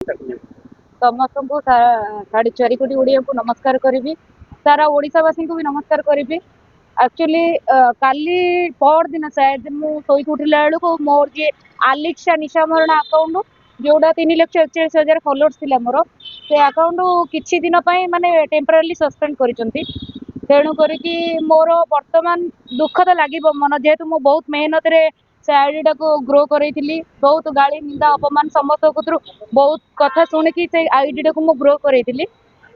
समस्त को 4.5 कोटी ओडिया को नमस्कार करी सारा ओडावासी को भी नमस्कार करी एक्चुअली काली पर दिन शायद मुई उठला बेलू मोर जी आलिक्सा निशा मरणा अकाउंट जोड़ा 3,41,000 फॉलोअर्स थिला मोर से अकाउंट किछि दिन माने टेम्पररी सस्पेंड करिसंती तेणु करिकी मोर वर्तमान दुख तो लगे मन जेहेतु मु बहुत मेहनत रे से आईडी टा को ग्रो करैथिली बहुत गाली निंदा अपमान समस्त को बहुत कथा शुणिकी से आईडी टा को मु ग्रो करैथिली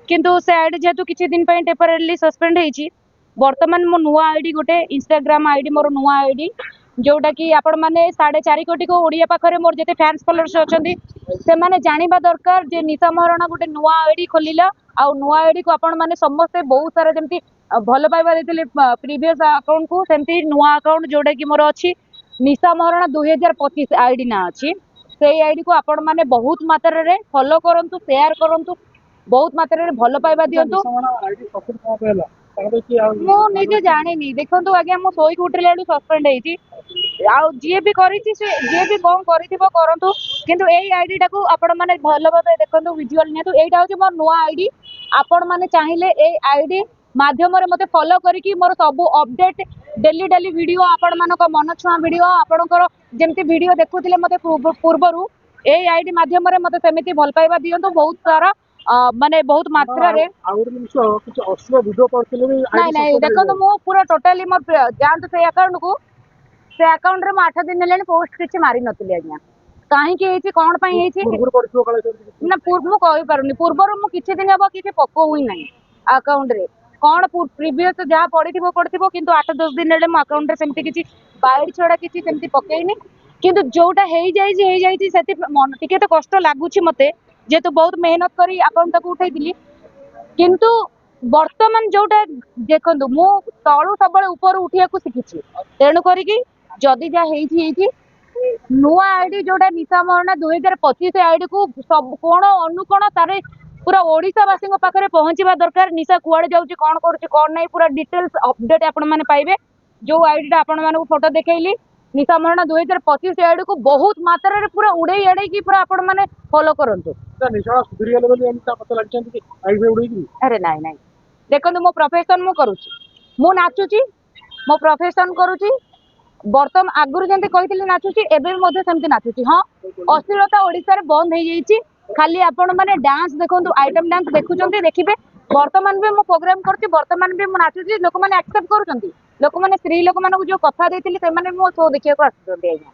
किंतु से आईडी जेहेतु किछि दिन टेम्पररी सस्पेंड होईची वर्तमान मो नुआ आईडी गोटे इंस्टाग्राम आईडी मोर नुआ आईडी जोटा कि आपण माने 4.5 कोटी को ओडिया पाखरे मोर जते फैंस फॉलोअर्स अछंती से माने जानिबा दरकार जे निशा महाराणा गोटे नुआ आईडी खोलिला आ नुआ आईडी को आपण माने समस्त बहुत सारा जमती भल पाइबा देथिले प्रीवियस अकाउंट को सेमती नुआ अकाउंट जोटा कि मोर अछि निशा महाराणा 2025 आईडी ना अछि से आईडी को आपण माने बहुत मात्रा रे फॉलो करंतु शेयर करंतु बहुत मात्रा रे भल पाइबा दियंतु मु निजे जानिनी देखंतु आगे मु सोई उठला बेलू सस्पेंड हेची जी भी करिछि से जी भी कौन करिथिबो करंतु किंतु एई आईडी टाको आपण माने भलो भाबे देखंतु विजुअल नियतु एटा होची मोर नुआ आईडी आपण माने चाहिले एई आईडी माध्यम रे मते फॉलो करिकि मोर सब अपडेट डेली डेली वीडियो आपण मानक मन छुआ वीडियो आपणकर जेमति वीडियो देखुथिले मते पूर्वरु एई आईडी माध्यम रे मते सेमिति भल पाइबा दियंतु बहुत सारा माने बहुत मात्रा रे कुछ अश्लील वीडियो करथिले नहीं नहीं देखो तो मो पूरा टोटली मोर जानत से अकाउंट को से अकाउंट रे 8 दिन लेनी पोस्ट किछि मारी नतली आज्ञा काहे कि हेछि कोन पई हेछि ना पूर्व मु कहि पारुनी पूर्वर मु किछि दिन हबो किछि पको हुई नहीं अकाउंट रे कोन प्रीवियस जहा पड़िथिबो किंतु 8-10 दिन ले मो अकाउंट रे सेमति किछि बाइड छोड़ा किछि सेमति पकेइनी किंतु जोटा हेई जाई सेति मन टिके तो कष्ट लागुछि मते जेतु बहुत मेहनत करी अकाउंट को उठैतिली किंतु वर्तमान जोटा देखंतु मु तळु सबले ऊपर उठिया को सिखिछि तेणु करिकी जदि जा हेछि नुआ आईडी जोटा निशा मरणा 2025 आईडी को सब कोण अनुकोण तारे पूरा ओडिशावासी पाखे पहुंचवा दरकार निशा कुआड़े जाऊँगी कौन करुच्ची कौन नहीं पूरा डिटेल्स अपडेट आपण मैंने पाइबे जो आईडी आपण मानक फोटो देखैली निशा मरणा 2025 आईडी को बहुत मात्रा रे पूरा उड़े एड़े की पूरा आपण माने फॉलो करंतु अरे नहीं नहीं देखो मो प्रोफेशन मु करूची मु नाचुची मो प्रोफेशन करूची बर्तमान आगुरी जंती कहितली नाचुची एबे मध्ये सेमती नाचुची हां अश्लीलता ओडिसा रे बंद हे जाईची खाली आपण माने डांस देखंतु आइटम डांस देखुचंती देखिबे वर्तमान भी मो प्रोग्राम करती वर्तमान भी मु नाचुची लोक माने एक्सेप्ट करूचंती लोक माने स्त्री लोक माने जो कथा देतिली से माने मो शो देखिया को आछुचंती आज्ञा